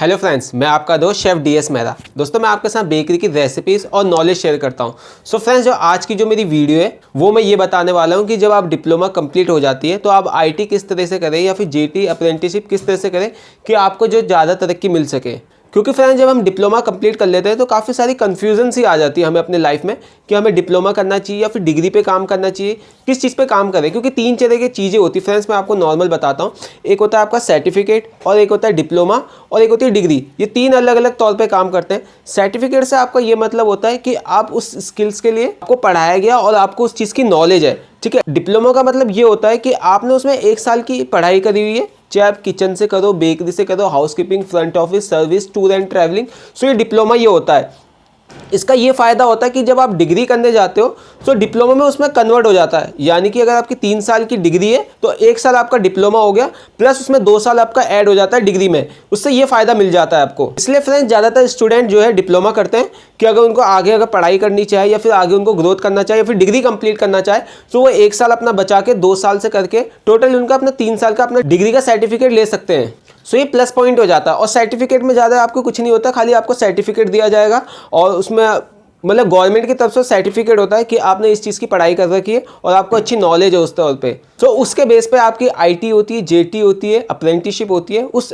Hello friends, मैं आपका दोस्त शेफ़ DS मेहरा। दोस्तों, मैं आपके साथ बेकरी की रेसिपीज़ और नॉलेज शेयर करता हूं। सो फ्रेंड्स, जो आज की जो मेरी वीडियो है वो मैं ये बताने वाला हूं कि जब आप डिप्लोमा कंप्लीट हो जाती है तो आप IT किस तरह से करें या फिर GT अप्रेंटिसशिप किस तरह से करें कि आपको जो ज़्यादा तरक्की मिल सके। क्योंकि फ्रेंड्स, जब हम डिप्लोमा कंप्लीट कर लेते हैं तो काफ़ी सारी कन्फ्यूजन सी आ जाती है हमें अपने लाइफ में कि हमें डिप्लोमा करना चाहिए या फिर डिग्री पे काम करना चाहिए, किस चीज़ पे काम करें। क्योंकि तीन तरह की चीज़ें होती है फ्रेंड्स, मैं आपको नॉर्मल बताता हूँ। एक होता है आपका सर्टिफिकेट, और एक होता है डिप्लोमा, और एक होती है डिग्री। ये तीन अलग अलग तौर पे काम करते हैं। सर्टिफिकेट से आपका ये मतलब होता है कि आप उस स्किल्स के लिए आपको पढ़ाया गया और आपको उस चीज़ की नॉलेज है, ठीक है। डिप्लोमा का मतलब ये होता है कि आपने उसमें 1 साल की पढ़ाई करी हुई है, चाहे आप किचन से करो, बेकरी से करो, housekeeping, front office, service, tour and travelling. So ये डिप्लोमा ये होता है। इसका ये फ़ायदा होता है कि जब आप डिग्री करने जाते हो तो डिप्लोमा में उसमें कन्वर्ट हो जाता है। यानी कि अगर आपकी 3 साल की डिग्री है तो 1 साल आपका डिप्लोमा हो गया, प्लस उसमें 2 साल आपका ऐड हो जाता है डिग्री में। उससे ये फ़ायदा मिल जाता है आपको। इसलिए फ्रेंड्स, ज़्यादातर स्टूडेंट जो है डिप्लोमा करते हैं कि अगर उनको आगे अगर पढ़ाई करनी चाहे या फिर आगे उनको ग्रोथ करना चाहे या फिर डिग्री कंप्लीट करना चाहे तो वो 1 साल अपना बचा के 2 साल से करके टोटल उनका अपना 3 साल का अपना डिग्री का सर्टिफिकेट ले सकते हैं। सो ये प्लस पॉइंट हो जाता है। और सर्टिफिकेट में ज़्यादा आपको कुछ नहीं होता, खाली आपको सर्टिफिकेट दिया जाएगा और उसमें मतलब गवर्नमेंट की तरफ से सर्टिफिकेट होता है कि आपने इस चीज़ की पढ़ाई कर रखी है और आपको अच्छी नॉलेज है उस तौर पे। तो उसके बेस पे आपकी IT होती है, JT होती है, अप्रेंटिसशिप होती है। उस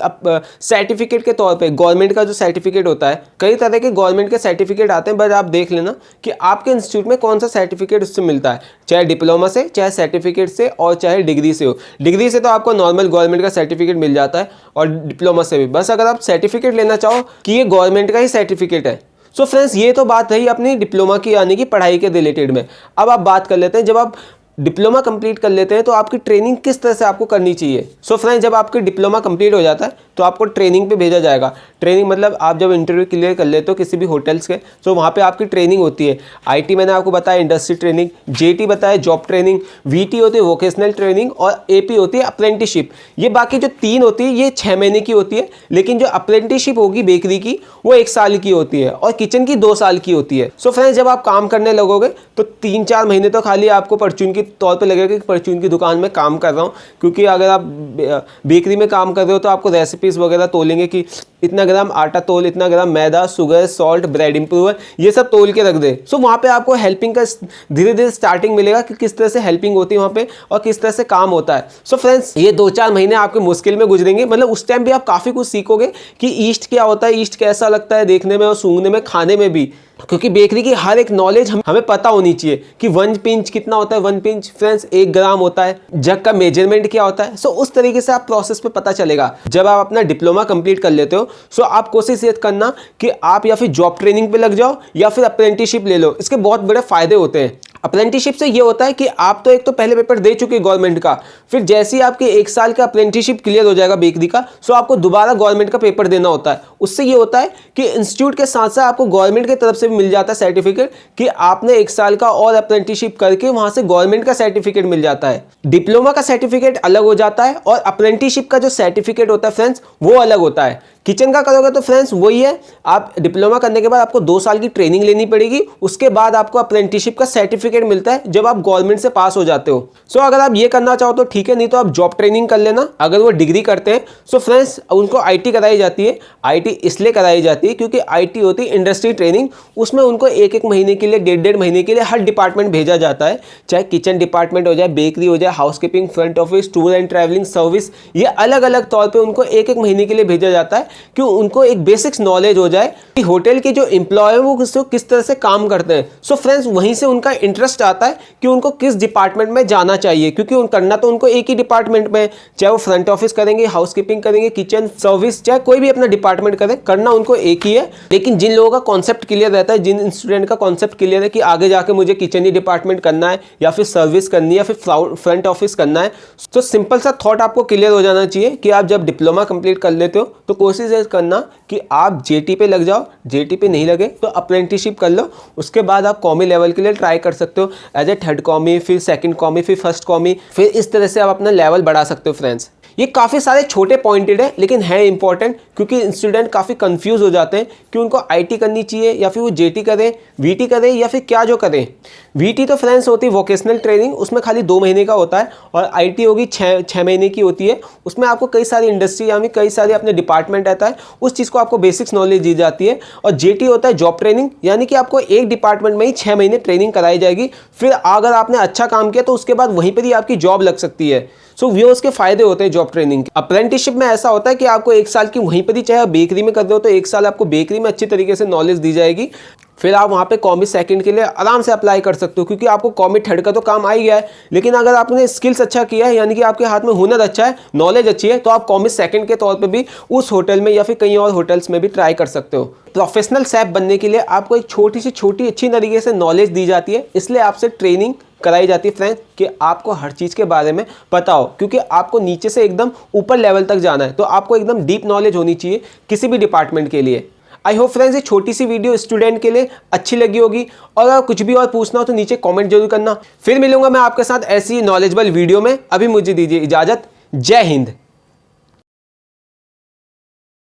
सर्टिफिकेट के तौर पे गवर्नमेंट का जो सर्टिफिकेट होता है, कई तरह के गवर्नमेंट के सर्टिफिकेट आते हैं, बट आप देख लेना कि आपके इंस्टीट्यूट में कौन सा सर्टिफिकेट उससे मिलता है, चाहे डिप्लोमा से, चाहे सर्टिफिकेट से, और चाहे डिग्री से हो। डिग्री से तो आपको नॉर्मल गवर्नमेंट का सर्टिफिकेट मिल जाता है, और डिप्लोमा से भी। बस अगर आप सर्टिफिकेट लेना चाहो कि ये गवर्नमेंट का ही सर्टिफिकेट है। सो फ्रेंड्स, ये तो बात रही अपनी डिप्लोमा की यानी कि पढ़ाई के रिलेटेड में। अब आप बात कर लेते हैं, जब आप डिप्लोमा कंप्लीट कर लेते हैं तो आपकी ट्रेनिंग किस तरह से आपको करनी चाहिए। सो फ्रेंड्स, जब आपकी डिप्लोमा कंप्लीट हो जाता है तो आपको ट्रेनिंग पे भेजा जाएगा। ट्रेनिंग मतलब आप जब इंटरव्यू क्लियर कर लेते हो किसी भी होटल्स के, तो वहाँ पे आपकी ट्रेनिंग होती है। IT मैंने आपको बताया इंडस्ट्री ट्रेनिंग, JT बताया जॉब ट्रेनिंग, VT होती है वोकेशनल ट्रेनिंग, और AP होती है अप्रेंटिसशिप। ये बाकी जो 3 होती है ये 6 महीने की होती है, लेकिन जो अप्रेंटिसशिप होगी बेकरी की वो 1 साल की होती है, और किचन की 2 साल की होती है। सो फ्रेंड्स, जब आप काम करने लगोगे तो 3-4 महीने तो खाली आपको परचून की तौर पे लगेगा कि परचून की दुकान में काम कर रहा हूँ। क्योंकि अगर आप बेकरी में काम कर रहे हो तो आपको रेसिपीज़ वगैरह तोलेंगे कि इतना ग्राम आटा तोल, इतना ग्राम मैदा, शुगर, सॉल्ट, ब्रेड इंप्रूवर, ये सब तोल के रख दे। सो वहाँ पे आपको हेल्पिंग का धीरे धीरे स्टार्टिंग मिलेगा कि किस तरह से हेल्पिंग होती है वहाँ पे और किस तरह से काम होता है। सो फ्रेंड्स, ये 2-4 महीने आपके मुश्किल में गुजरेंगे। मतलब उस टाइम भी आप काफ़ी कुछ सीखोगे कि ईस्ट क्या होता है, ईस्ट कैसा लगता है देखने में और सूंघने में, खाने में भी। क्योंकि बेकरी की हर एक नॉलेज हमें पता होनी चाहिए कि 1 पिंच कितना होता है। 1 पिंच फ्रेंड्स 1 ग्राम होता है। जग का मेजरमेंट क्या होता है। सो उस तरीके से आप प्रोसेस पे पता चलेगा जब आप अपना डिप्लोमा कंप्लीट कर लेते हो। सो आप कोशिश ये करना कि आप या फिर जॉब ट्रेनिंग पे लग जाओ या फिर अप्रेंटिसशिप ले लो। इसके बहुत बड़े फायदे होते हैं। अप्रेंटिसशिप से ये होता है कि आप तो एक तो पहले पेपर दे चुके गवर्नमेंट का, फिर जैसे ही आपके 1 साल का अप्रेंटिसशिप क्लियर हो जाएगा बेकरी का, सो आपको दोबारा गवर्नमेंट का पेपर देना होता है। उससे ये होता है कि इंस्टीट्यूट के साथ साथ आपको गवर्नमेंट की तरफ से भी मिल जाता है सर्टिफिकेट कि आपने 1 साल का और अप्रेंटिसशिप करके वहां से गवर्नमेंट का सर्टिफिकेट मिल जाता है। डिप्लोमा का सर्टिफिकेट अलग हो जाता है और अप्रेंटिसशिप का जो सर्टिफिकेट होता है फ्रेंड्स वो अलग होता है। किचन का करोगे तो फ्रेंड्स वही है, आप डिप्लोमा करने के बाद आपको 2 साल की ट्रेनिंग लेनी पड़ेगी। उसके बाद आपको अप्रेंटिसशिप का सर्टिफिकेट मिलता है जब आप गवर्नमेंट से पास हो जाते हो। सो अगर आप ये करना चाहो तो ठीक है, नहीं तो आप जॉब ट्रेनिंग कर लेना अगर वो डिग्री करते हैं। सो फ्रेंड्स, उनको IT कराई जाती है। IT इसलिए कराई जाती है क्योंकि IT होती है इंडस्ट्री ट्रेनिंग। उसमें उनको 1-1 महीने के लिए, 1.5-1.5 महीने के लिए हर डिपार्टमेंट भेजा जाता है। चाहे किचन डिपार्टमेंट हो जाए, बेकरी हो जाए, housekeeping, front office, tour and travelling, service, ये अलग अलग तौर पर उनको 1-1 महीने के लिए भेजा जाता है कि उनको एक बेसिक्स नॉलेज हो जाए कि होटल के जो एम्प्लॉय है वो किस तरह से काम करते हैं। सो फ्रेंड्स, वहीं से उनका इंटरेस्ट आता है कि उनको किस डिपार्टमेंट में जाना चाहिए। क्योंकि करना तो उनको एक ही डिपार्टमेंट में, चाहे वो फ्रंट ऑफिस करेंगे, हाउसकीपिंग करेंगे, किचन, सर्विस, चाहे कोई भी अपना डिपार्टमेंट करें, करना उनको एक ही है। लेकिन जिन लोगों का कॉन्सेप्ट क्लियर रहता है, जिन स्टूडेंट का कॉन्सेप्ट क्लियर है कि आगे जाके मुझे किचन ही डिपार्टमेंट करना है या फिर सर्विस करनी है या फिर फ्रंट ऑफिस करना है, तो सिंपल सा थॉट आपको क्लियर हो जाना चाहिए कि आप जब डिप्लोमा कंप्लीट कर लेते हो तो कोशिश ये करना कि आप JT पे लग जाओ। JT पे नहीं लगे तो अप्रेंटिसशिप कर लो। उसके बाद आप कॉमी लेवल के लिए ट्राई कर सकते हो, एज ए 3rd कॉमी, फिर 2nd कॉमी, फिर 1st कॉमी, फिर इस तरह से आप अपना लेवल बढ़ा सकते हो फ्रेंड्स। ये काफ़ी सारे छोटे पॉइंटेड है लेकिन है इंपॉर्टेंट, क्योंकि स्टूडेंट काफ़ी कंफ्यूज हो जाते हैं कि उनको आईटी करनी चाहिए या फिर वो जेटी करें, वीटी करें या फिर क्या जो करें। वीटी तो फ्रेंड्स होती है वोकेशनल ट्रेनिंग, उसमें खाली 2 महीने का होता है, और आईटी होगी 6 महीने की होती है। उसमें आपको कई सारी इंडस्ट्री यानी कई सारे अपने डिपार्टमेंट रहता है, उस चीज़ को आपको बेसिक्स नॉलेज दी जाती है। और जेटी होता है जॉब ट्रेनिंग, यानी कि आपको एक डिपार्टमेंट में ही 6 महीने ट्रेनिंग कराई जाएगी, फिर अगर आपने अच्छा काम किया तो उसके बाद वहीं पर ही आपकी जॉब लग सकती है। सो व्यूअर्स के फायदे होते हैं जॉब ट्रेनिंग के। अप्रेंटिसशिप में ऐसा होता है कि आपको 1 साल की वहीं पर ही, चाहे आप बेकरी में कर रहे हो तो 1 साल आपको बेकरी में अच्छी तरीके से नॉलेज दी जाएगी, फिर आप वहाँ पे कॉमिक सेकंड के लिए आराम से अप्लाई कर सकते हो, क्योंकि आपको कॉमिक थर्ड का तो काम आ ही गया है। लेकिन अगर आपने स्किल्स अच्छा किया है, यानी कि आपके हाथ में हुनर अच्छा है, नॉलेज अच्छी है, तो आप कॉमिक सेकंड के तौर पे भी उस होटल में या फिर कहीं और होटल्स में भी ट्राई कर सकते हो। प्रोफेशनल शेफ बनने के लिए आपको एक छोटी से छोटी अच्छी तरीके से नॉलेज दी जाती है, इसलिए आपसे ट्रेनिंग कराई जाती है फ्रेंड्स कि आपको हर चीज़ के बारे में पता हो, क्योंकि आपको नीचे से एकदम ऊपर लेवल तक जाना है, तो आपको एकदम डीप नॉलेज होनी चाहिए किसी भी डिपार्टमेंट के लिए। आई होप फ्रेंड्स ये छोटी सी वीडियो स्टूडेंट के लिए अच्छी लगी होगी, और अगर कुछ भी और पूछना हो तो नीचे कमेंट जरूर करना। फिर मिलूंगा मैं आपके साथ ऐसी नॉलेजेबल वीडियो में। अभी मुझे दीजिए इजाज़त। जय हिंद।